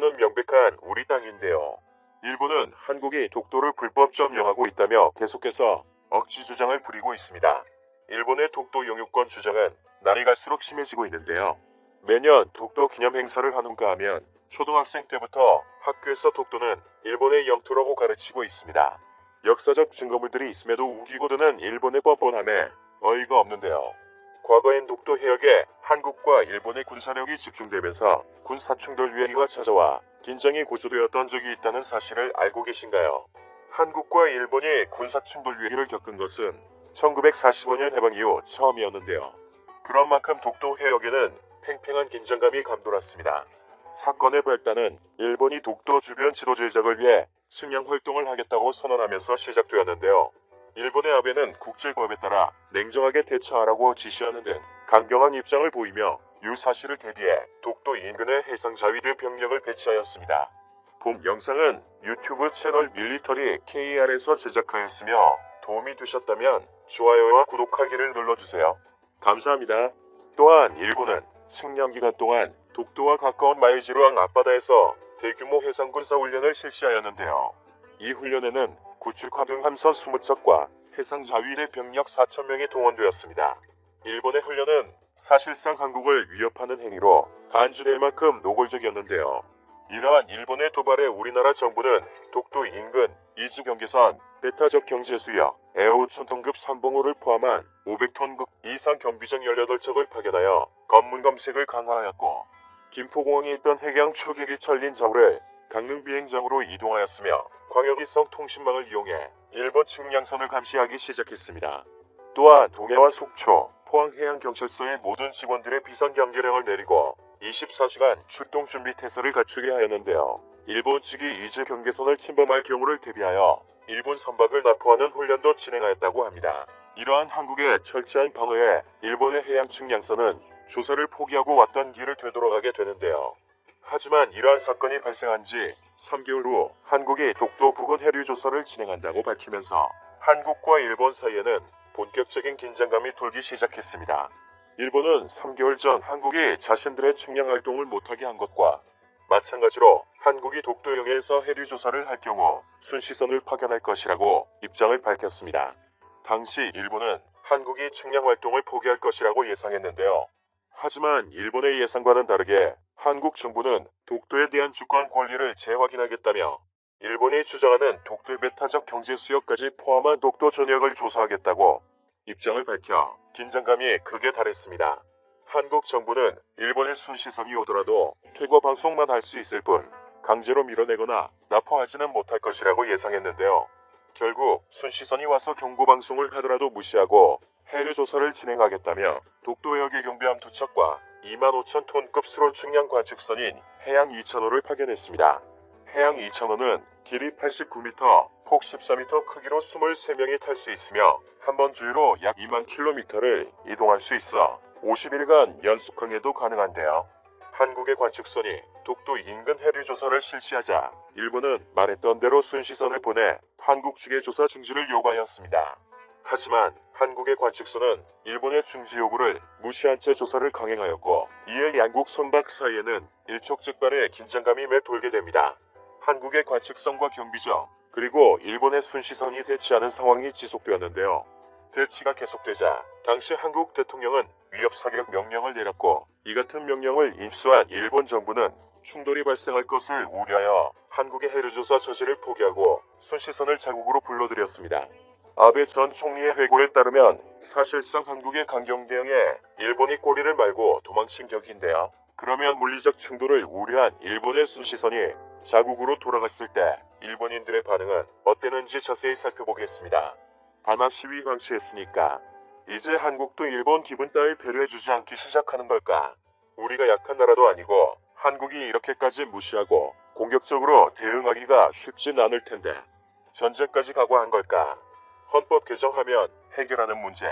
독도는 명백한 우리 땅인데요. 일본은 한국이 독도를 불법 점령하고 있다며 계속해서 억지 주장을 부리고 있습니다. 일본의 독도 영유권 주장은 날이 갈수록 심해지고 있는데요. 매년 독도 기념 행사를 하는가 하면 초등학생 때부터 학교에서 독도는 일본의 영토라고 가르치고 있습니다. 역사적 증거물들이 있음에도 우기고 드는 일본의 뻔뻔함에 어이가 없는데요. 과거엔 독도 해역에 한국과 일본의 군사력이 집중되면서 군사충돌 위기가 찾아와 긴장이 고조되었던 적이 있다는 사실을 알고 계신가요? 한국과 일본이 군사충돌 위기를 겪은 것은 1945년 해방 이후 처음이었는데요. 그런 만큼 독도 해역에는 팽팽한 긴장감이 감돌았습니다. 사건의 발단은 일본이 독도 주변 지도 제작을 위해 식량 활동을 하겠다고 선언하면서 시작되었는데요. 일본의 아베는 국제법에 따라 냉정하게 대처하라고 지시하는 등 강경한 입장을 보이며 유사시를 대비해 독도 인근에 해상 자위대 병력을 배치하였습니다. 본 영상은 유튜브 채널 밀리터리 KR에서 제작하였으며 도움이 되셨다면 좋아요와 구독하기를 눌러주세요. 감사합니다. 또한 일본은 식량 기간 동안 독도와 가까운 마이지루항 앞바다에서 대규모 해상 군사 훈련을 실시하였는데요. 이 훈련에는 구축함 등 함선 20척과 해상 자위대 병력 4,000명이 동원되었습니다. 일본의 훈련은 사실상 한국을 위협하는 행위로 간주될 만큼 노골적이었는데요. 이러한 일본의 도발에 우리나라 정부는 독도 인근 이주 경계선 배타적 경제수역 에어5,000톤급 선봉호를 포함한 500톤급 이상 경비정 18척을 파견하여 검문 검색을 강화하였고, 김포공항에 있던 해경 초계기 천린 자우를 강릉 비행장으로 이동하였으며 광역위성 통신망을 이용해 일본 측량선을 감시하기 시작했습니다. 또한 동해와 속초, 포항해양경찰서의 모든 직원들의 비상 경계령을 내리고 24시간 출동 준비 태세를 갖추게 하였는데요. 일본 측이 이주 경계선을 침범할 경우를 대비하여 일본 선박을 납포하는 훈련도 진행하였다고 합니다. 이러한 한국의 철저한 방어에 일본의 해양 측량선은 조사를 포기하고 왔던 길을 되돌아가게 되는데요. 하지만 이러한 사건이 발생한 지 3개월 후 한국이 독도 부근 해류 조사를 진행한다고 밝히면서 한국과 일본 사이에는 본격적인 긴장감이 돌기 시작했습니다. 일본은 3개월 전 한국이 자신들의 측량 활동을 못하게 한 것과 마찬가지로 한국이 독도 영해에서 해류 조사를 할 경우 순시선을 파견할 것이라고 입장을 밝혔습니다. 당시 일본은 한국이 측량 활동을 포기할 것이라고 예상했는데요. 하지만 일본의 예상과는 다르게 한국 정부는 독도에 대한 주권 권리를 재확인하겠다며 일본이 주장하는 독도의 배타적 경제수역까지 포함한 독도 전역을 조사하겠다고 입장을 밝혀 긴장감이 극에 달했습니다. 한국 정부는 일본의 순시선이 오더라도 퇴거 방송만 할 수 있을 뿐 강제로 밀어내거나 납포하지는 못할 것이라고 예상했는데요. 결국 순시선이 와서 경고방송을 하더라도 무시하고 해류 조사를 진행하겠다며 독도 해역의 경비함 2척과 25,000톤급 수로 측량 관측선인 해양 2,000호를 파견했습니다. 해양 2,000호는 길이 89m, 폭 14m 크기로 23명이 탈 수 있으며 한 번 주유로 약 2만 km를 이동할 수 있어 50일간 연속항해도 가능한데요. 한국의 관측선이 독도 인근 해류 조사를 실시하자 일본은 말했던 대로 순시선을 보내 한국 측의 조사 중지를 요구하였습니다. 하지만 한국의 관측선은 일본의 중지 요구를 무시한 채 조사를 강행하였고, 이에 양국 선박 사이에는 일촉즉발의 긴장감이 맴돌게 됩니다. 한국의 관측선과 경비정, 그리고 일본의 순시선이 대치하는 상황이 지속되었는데요. 대치가 계속되자 당시 한국 대통령은 위협 사격 명령을 내렸고, 이 같은 명령을 입수한 일본 정부는 충돌이 발생할 것을 우려하여 한국의 해류조사 저지를 포기하고 순시선을 자국으로 불러들였습니다. 아베 전 총리의 회고에 따르면 사실상 한국의 강경 대응에 일본이 꼬리를 말고 도망친 격인데요. 그러면 물리적 충돌을 우려한 일본의 순시선이 자국으로 돌아갔을 때 일본인들의 반응은 어땠는지 자세히 살펴보겠습니다. 반화 시위 방치했으니까 이제 한국도 일본 기분 따위 배려해주지 않기 시작하는 걸까? 우리가 약한 나라도 아니고 한국이 이렇게까지 무시하고 공격적으로 대응하기가 쉽진 않을 텐데 전쟁까지 각오한 걸까? 헌법 개정하면 해결하는 문제.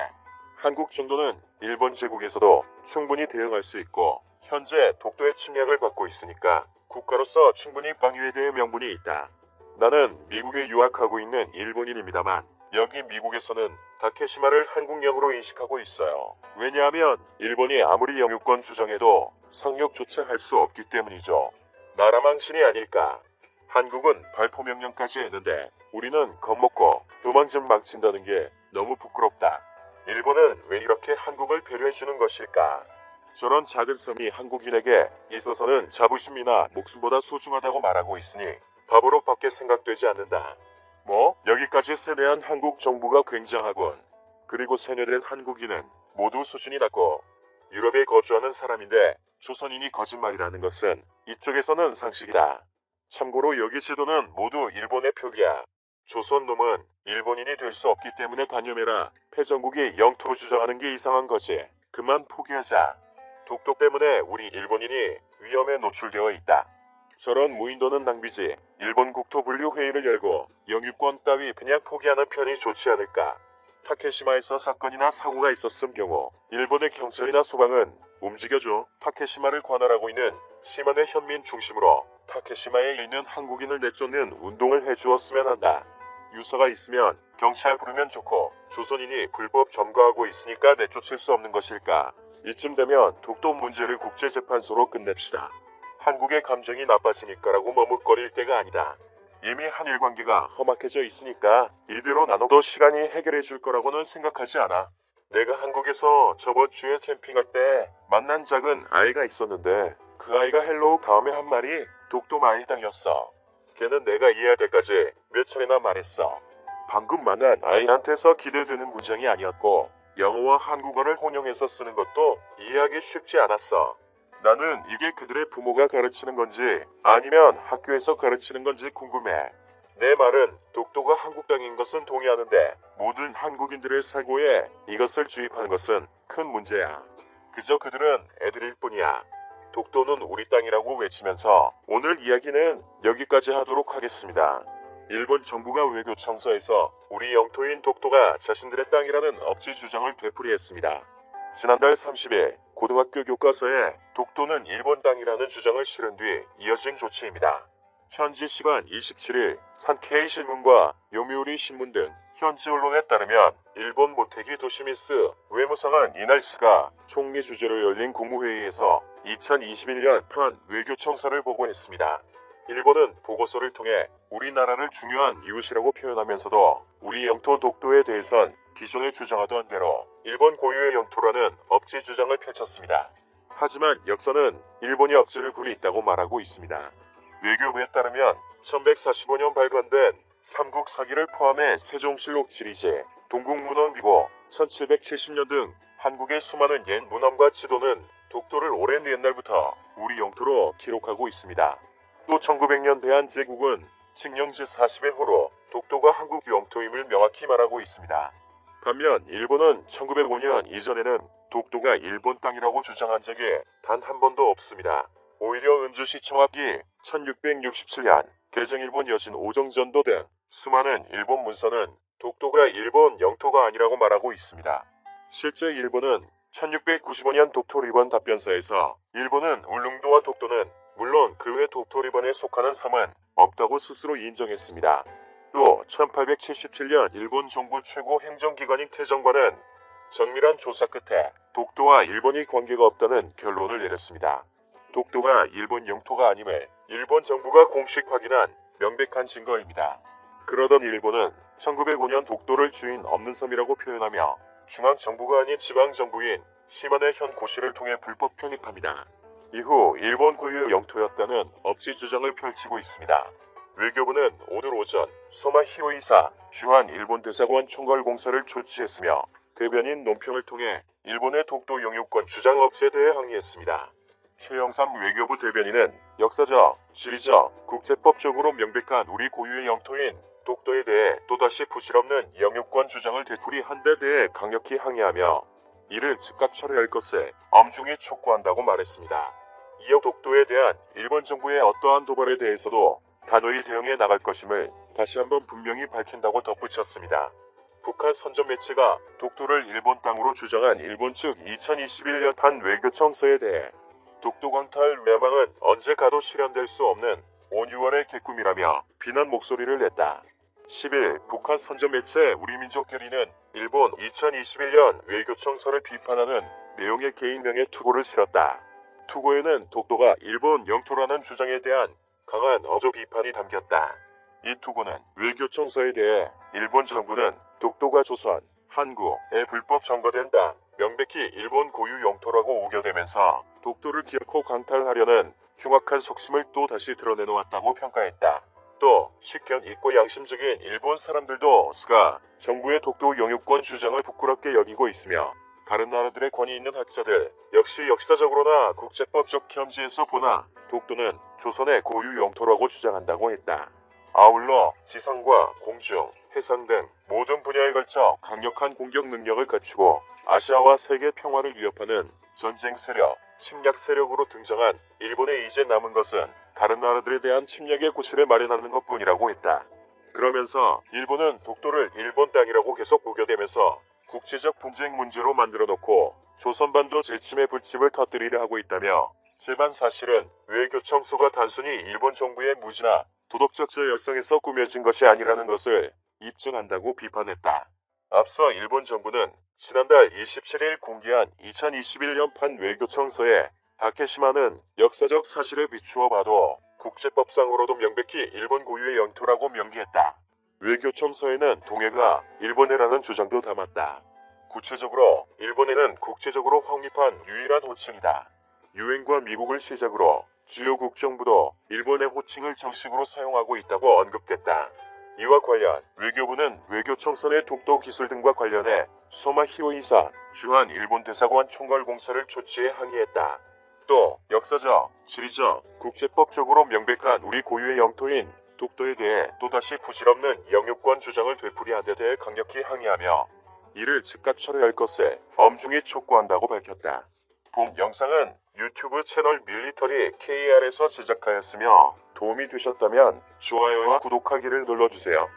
한국 정도는 일본 제국에서도 충분히 대응할 수 있고 현재 독도의 침략을 받고 있으니까 국가로서 충분히 방위에 대해 명분이 있다. 나는 미국에 유학하고 있는 일본인입니다만 여기 미국에서는 다케시마를 한국령으로 인식하고 있어요. 왜냐하면 일본이 아무리 영유권 주장해도 상륙조차 할 수 없기 때문이죠. 나라 망신이 아닐까. 한국은 발포 명령까지 했는데 우리는 겁먹고 도망 좀 망친다는 게 너무 부끄럽다. 일본은 왜 이렇게 한국을 배려해주는 것일까? 저런 작은 섬이 한국인에게 있어서는 자부심이나 목숨보다 소중하다고 말하고 있으니 바보로밖에 생각되지 않는다. 뭐? 여기까지 세뇌한 한국 정부가 굉장하군. 그리고 세뇌된 한국인은 모두 수준이 낮고 유럽에 거주하는 사람인데 조선인이 거짓말이라는 것은 이쪽에서는 상식이다. 참고로 여기 지도는 모두 일본의 표기야. 조선놈은 일본인이 될 수 없기 때문에 단념해라. 패전국이 영토 주장하는 게 이상한 거지. 그만 포기하자. 독도 때문에 우리 일본인이 위험에 노출되어 있다. 저런 무인도는 낭비지. 일본 국토 분류 회의를 열고 영유권 따위 그냥 포기하는 편이 좋지 않을까. 타케시마에서 사건이나 사고가 있었음 경우 일본의 경찰이나 소방은 움직여줘. 타케시마를 관할하고 있는 시마네 현민 중심으로 타케시마에 있는 한국인을 내쫓는 운동을 해주었으면 한다. 유서가 있으면 경찰 부르면 좋고 조선인이 불법 점거하고 있으니까 내쫓을 수 없는 것일까. 이쯤 되면 독도 문제를 국제재판소로 끝냅시다. 한국의 감정이 나빠지니까라고 머뭇거릴 때가 아니다. 이미 한일 관계가 험악해져 있으니까 이대로 나눠도 시간이 해결해 줄 거라고는 생각하지 않아. 내가 한국에서 저번 주에 캠핑할 때 만난 작은 아이가 있었는데 그 아이가 헬로우 다음에 한 말이 독도 마이 땅이었어. 걔는 내가 이해할 때까지 몇 차례나 말했어. 방금 만난 아이한테서 기대되는 문장이 아니었고 영어와 한국어를 혼용해서 쓰는 것도 이해하기 쉽지 않았어. 나는 이게 그들의 부모가 가르치는 건지 아니면 학교에서 가르치는 건지 궁금해. 내 말은 독도가 한국 땅인 것은 동의하는데 모든 한국인들의 사고에 이것을 주입하는 것은 큰 문제야. 그저 그들은 애들일 뿐이야. 독도는 우리 땅이라고 외치면서 오늘 이야기는 여기까지 하도록 하겠습니다. 일본 정부가 외교청서에서 우리 영토인 독도가 자신들의 땅이라는 억지 주장을 되풀이했습니다. 지난달 30일 고등학교 교과서에 독도는 일본 땅이라는 주장을 실은 뒤 이어진 조치입니다. 현지 시간 27일 산케이 신문과 요미우리 신문 등 현지 언론에 따르면 일본 모테기 도시미스 외무상은 이날 스가 총리 주재로 열린 국무회의에서 2021년 판 외교청사를 보고했습니다. 일본은 보고서를 통해 우리나라를 중요한 이웃이라고 표현하면서도 우리 영토 독도에 대해선 기존에 주장하던 대로 일본 고유의 영토라는 억지 주장을 펼쳤습니다. 하지만 역사는 일본이 억지를 부리있다고 말하고 있습니다. 외교부에 따르면 1145년 발간된 삼국사기를 포함해 세종실록 지리제, 동국문헌비고, 1770년 등 한국의 수많은 옛 문헌과 지도는 독도를 오랜 옛날부터 우리 영토로 기록하고 있습니다. 또 1900년 대한제국은 칙령 제40의 호로 독도가 한국 영토임을 명확히 말하고 있습니다. 반면 일본은 1905년 이전에는 독도가 일본 땅이라고 주장한 적이 단 한 번도 없습니다. 오히려 은주시 청합기 1667년 개정일본 여신 오정전도 등 수많은 일본 문서는 독도가 일본 영토가 아니라고 말하고 있습니다. 실제 일본은 1695년 독토리번 답변서에서 일본은 울릉도와 독도는 물론 그 외 독토리번에 속하는 섬은 없다고 스스로 인정했습니다. 또 1877년 일본 정부 최고 행정기관인 태정관은 정밀한 조사 끝에 독도와 일본이 관계가 없다는 결론을 내렸습니다. 독도가 일본 영토가 아님을 일본 정부가 공식 확인한 명백한 증거입니다. 그러던 일본은 1905년 독도를 주인 없는 섬이라고 표현하며 중앙정부가 아닌 지방정부인 시마네 현 고시를 통해 불법 편입합니다. 이후 일본 고유의 영토였다는 억지 주장을 펼치고 있습니다. 외교부는 오늘 오전 소마 히로이사 주한 일본 대사관 총괄 공사를 조치했으며 대변인 논평을 통해 일본의 독도 영유권 주장 억지에 대해 항의했습니다. 최영삼 외교부 대변인은 역사적, 지리적, 국제법적으로 명백한 우리 고유의 영토인 독도에 대해 또다시 부질없는 영유권 주장을 되풀이한 데 대해 강력히 항의하며 이를 즉각 처리할 것을 엄중히 촉구한다고 말했습니다. 이어 독도에 대한 일본 정부의 어떠한 도발에 대해서도 단호히 대응해 나갈 것임을 다시 한번 분명히 밝힌다고 덧붙였습니다. 북한 선전 매체가 독도를 일본 땅으로 주장한 일본 측 2021년 판 외교청서에 대해 독도 광탈 매망은 언제 가도 실현될 수 없는 온유월의 개꿈이라며 비난 목소리를 냈다. 10일 북한 선전 매체 우리민족결의는 일본 2021년 외교청서를 비판하는 내용의 개인명의 투고를 실었다. 투고에는 독도가 일본 영토라는 주장에 대한 강한 어조 비판이 담겼다. 이 투고는 외교청서에 대해 일본 정부는 독도가 조선, 한국에 불법 점거된다, 명백히 일본 고유 영토라고 우겨대면서 독도를 기어코 강탈하려는 흉악한 속심을 또 다시 드러내놓았다고 평가했다. 또 식견 있고 양심적인 일본 사람들도 스가 정부의 독도 영유권 주장을 부끄럽게 여기고 있으며 다른 나라들의 권위 있는 학자들 역시 역사적으로나 국제법적 현지에서 보나 독도는 조선의 고유 영토라고 주장한다고 했다. 아울러 지상과 공중, 해상 등 모든 분야에 걸쳐 강력한 공격 능력을 갖추고 아시아와 세계 평화를 위협하는 전쟁 세력, 침략 세력으로 등장한 일본에 이제 남은 것은 다른 나라들에 대한 침략의 구실을 마련하는 것뿐이라고 했다. 그러면서 일본은 독도를 일본 땅이라고 계속 우겨대면서 국제적 분쟁 문제로 만들어 놓고 조선반도 재침의 불집을 터뜨리려 하고 있다며 제반 사실은 외교청소가 단순히 일본 정부의 무지나 도덕적 열성에서 꾸며진 것이 아니라는 것을 입증한다고 비판했다. 앞서 일본 정부는 지난달 27일 공개한 2021년판 외교청서에 다케시마는 역사적 사실에 비추어 봐도 국제법상으로도 명백히 일본 고유의 영토라고 명기했다. 외교청서에는 동해가 일본해라는 주장도 담았다. 구체적으로 일본해는 국제적으로 확립한 유일한 호칭이다. 유엔과 미국을 시작으로 주요 국정부도 일본의 호칭을 정식으로 사용하고 있다고 언급됐다. 이와 관련 외교부는 외교청서 내 독도 기술 등과 관련해 소마 히로이사 주한 일본 대사관 총괄 공사를 조치해 항의했다. 또 역사적, 지리적, 국제법적으로 명백한 우리 고유의 영토인 독도에 대해 또다시 부질없는 영유권 주장을 되풀이한 데 대해 강력히 항의하며 이를 즉각 철회할 것을 엄중히 촉구한다고 밝혔다. 본 영상은 유튜브 채널 밀리터리 KR에서 제작하였으며 도움이 되셨다면 좋아요와 구독하기를 눌러주세요.